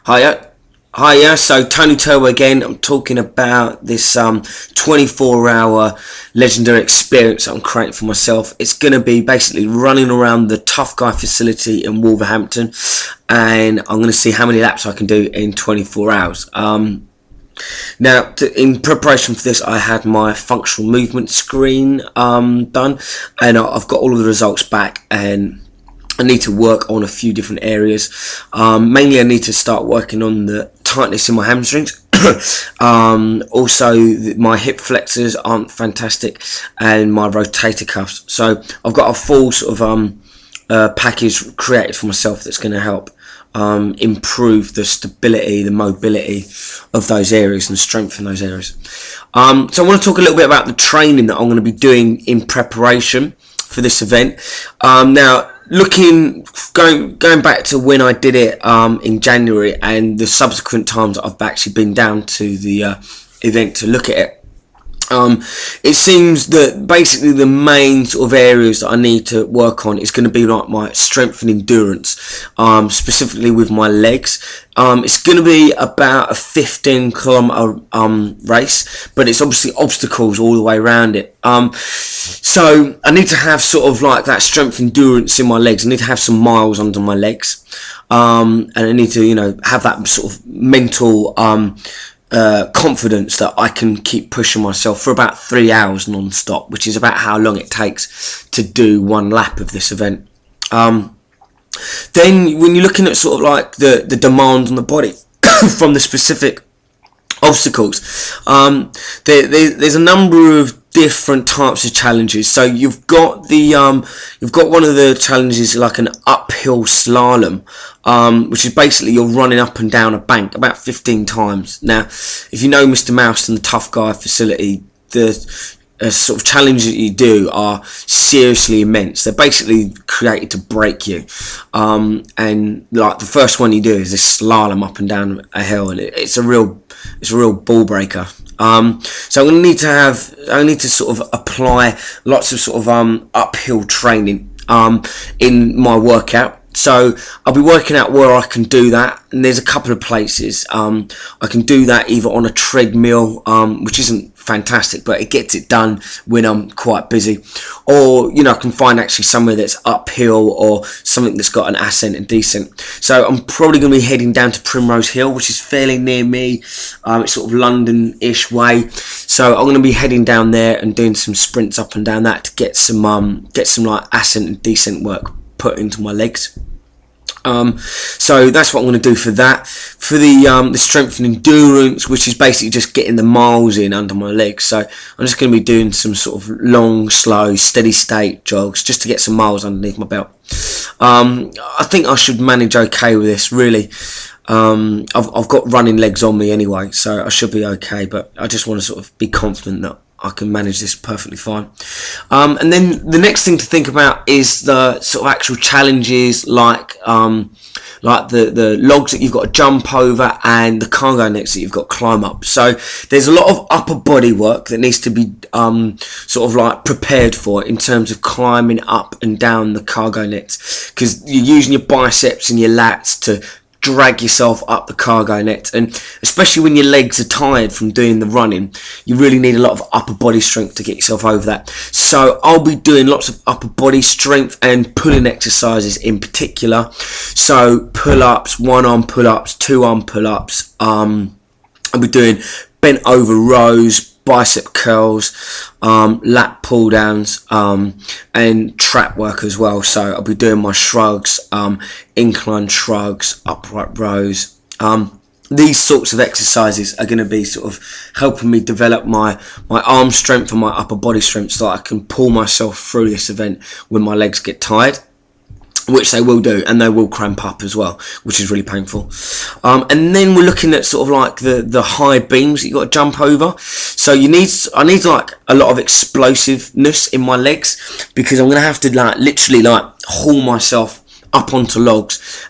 Hiya. Hiya, so Tony Turbo again. I'm talking about this 24-hour legendary experience I'm creating for myself. It's going to be basically running around the Tough Guy facility in Wolverhampton, and I'm going to see how many laps I can do in 24 hours. Now, in preparation for this, I had my functional movement screen done, and I've got all of the results back, and I need to work on a few different areas. Mainly I need to start working on the tightness in my hamstrings. Also my hip flexors aren't fantastic, and my rotator cuffs. So I've got a full sort of package created for myself that's going to help improve the stability, the mobility of those areas and strengthen those areas. So I want to talk a little bit about the training that I'm going to be doing in preparation for this event. Now, going back to when I did it in January and the subsequent times that I've actually been down to the event to look at it, it seems that basically the main sort of areas that I need to work on is going to be like my strength and endurance, specifically with my legs. It's going to be about a 15-kilometer race, but it's obviously obstacles all the way around it. So I need to have sort of like that strength endurance in my legs. I need to have some miles under my legs, and I need to, have that sort of mental confidence that I can keep pushing myself for about 3 hours non-stop, which is about how long it takes to do one lap of this event. Then when you're looking at sort of like the demand on the body from the specific obstacles, there's a number of different types of challenges. So you've got one of the challenges like an uphill slalom, which is basically you're running up and down a bank about 15 times. Now, if you know Mr. Mouse and the Tough Guy facility, the sort of challenges that you do are seriously immense. They're basically created to break you, and like the first one you do is this slalom up and down a hill, and it's a real ball breaker. So I need to sort of apply lots of sort of uphill training in my workout. So I'll be working out where I can do that, and there's a couple of places. I can do that either on a treadmill, which isn't fantastic, but it gets it done when I'm quite busy, or I can find actually somewhere that's uphill or something that's got an ascent and descent. So I'm probably going to be heading down to Primrose Hill, which is fairly near me. It's sort of London-ish way, so I'm going to be heading down there and doing some sprints up and down that to get some like ascent and descent work put into my legs. So that's what I'm going to do for that. For the strength and endurance, which is basically just getting the miles in under my legs. So I'm just going to be doing some sort of long, slow, steady state jogs just to get some miles underneath my belt. I think I should manage okay with this, really. I've got running legs on me anyway, so I should be okay, but I just want to sort of be confident that I can manage this perfectly fine. And then the next thing to think about is the sort of actual challenges, like the logs that you've got to jump over and the cargo nets that you've got to climb up. So there's a lot of upper body work that needs to be sort of like prepared for in terms of climbing up and down the cargo nets, because you're using your biceps and your lats to drag yourself up the cargo net, and especially when your legs are tired from doing the running, you really need a lot of upper body strength to get yourself over that. So I'll be doing lots of upper body strength and pulling exercises in particular. So pull-ups, one-arm pull-ups, two-arm pull-ups. I'll be doing bent over rows, bicep curls, lat pull downs, and trap work as well. So I'll be doing my shrugs, incline shrugs, upright rows. These sorts of exercises are going to be sort of helping me develop my arm strength and my upper body strength, so that I can pull myself through this event when my legs get tired, which they will do, and they will cramp up as well, which is really painful. And then we're looking at sort of like the high beams that you got to jump over. So I need like a lot of explosiveness in my legs, because I'm gonna have to like literally like haul myself up onto logs,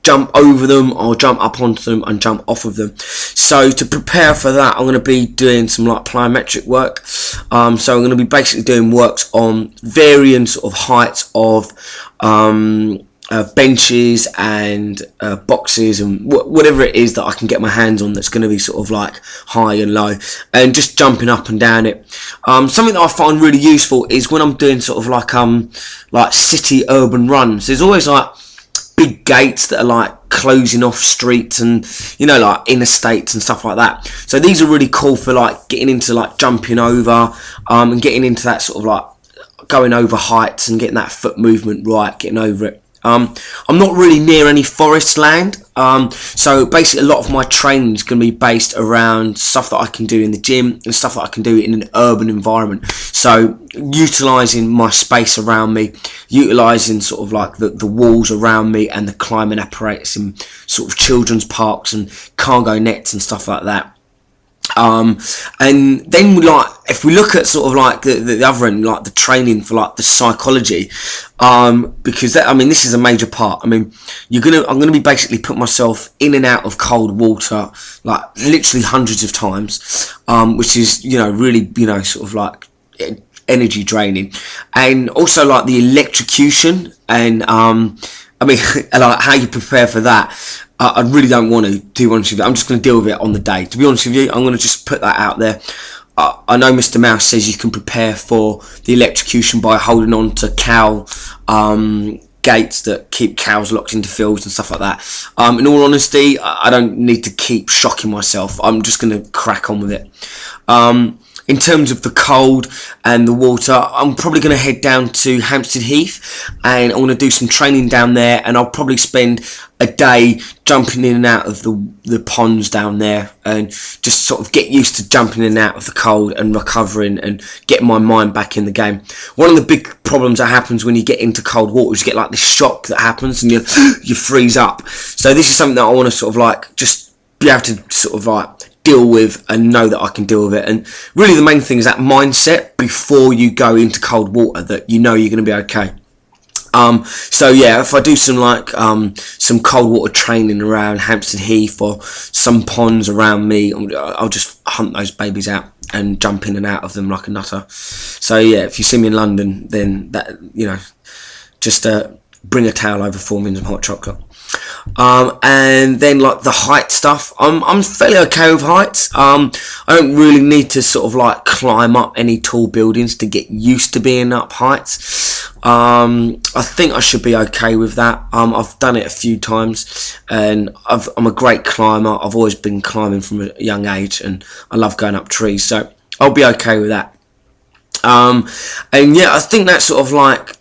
jump over them or jump up onto them and jump off of them. So to prepare for that, I'm going to be doing some like plyometric work. So I'm going to be basically doing works on varying sort of heights of benches and boxes and whatever it is that I can get my hands on that's going to be sort of like high and low, and just jumping up and down it. Something that I find really useful is when I'm doing sort of like city urban runs. There's always like big gates that are like closing off streets and, you know, like interstates and stuff like that. So these are really cool for like getting into like jumping over and getting into that sort of like going over heights and getting that foot movement right, getting over it. I'm not really near any forest land, so basically a lot of my training is going to be based around stuff that I can do in the gym and stuff that I can do in an urban environment. So utilising my space around me, utilising sort of like the walls around me and the climbing apparatus in sort of children's parks and cargo nets and stuff like that. And then like if we look at sort of like the other end, like the training for like the psychology, because that, I mean, this is a major part. I mean, I'm gonna be basically putting myself in and out of cold water like literally hundreds of times, which is, you know, really, you know, sort of like energy draining, and also like the electrocution and I mean, like how you prepare for that. I really don't want to do honest with you. I'm just going to deal with it on the day. To be honest with you, I'm going to just put that out there. I know Mr. Mouse says you can prepare for the electrocution by holding on to cow gates that keep cows locked into fields and stuff like that. In all honesty, I don't need to keep shocking myself. I'm just going to crack on with it. In terms of the cold and the water, I'm probably going to head down to Hampstead Heath and I'm going to do some training down there, and I'll probably spend a day jumping in and out of the ponds down there and just sort of get used to jumping in and out of the cold and recovering and getting my mind back in the game. One of the big problems that happens when you get into cold water is you get like this shock that happens and you freeze up. So this is something that I want to sort of like just be able to sort of like deal with and know that I can deal with it. And really the main thing is that mindset before you go into cold water, that you know you're going to be okay. So yeah, if I do some like some cold water training around Hampstead Heath or some ponds around me, I'll just hunt those babies out and jump in and out of them like a nutter. So yeah, if you see me in London, then that, you know, just bring a towel over for me and some hot chocolate. And then like the height stuff, I'm fairly okay with heights. I don't really need to sort of like climb up any tall buildings to get used to being up heights. I think I should be okay with that. I've done it a few times and I'm a great climber. I've always been climbing from a young age and I love going up trees, so I'll be okay with that. And yeah, I think that's sort of like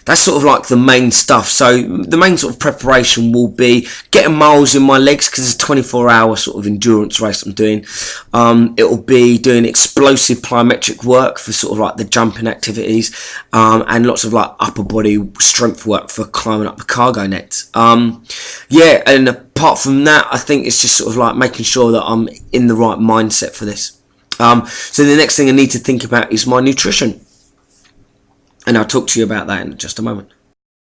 that's sort of like the main stuff. So the main sort of preparation will be getting miles in my legs, because it's a 24-hour sort of endurance race I'm doing. It will be doing explosive plyometric work for sort of like the jumping activities, and lots of like upper body strength work for climbing up the cargo nets. Yeah, and apart from that, I think it's just sort of like making sure that I'm in the right mindset for this. So the next thing I need to think about is my nutrition. And I'll talk to you about that in just a moment.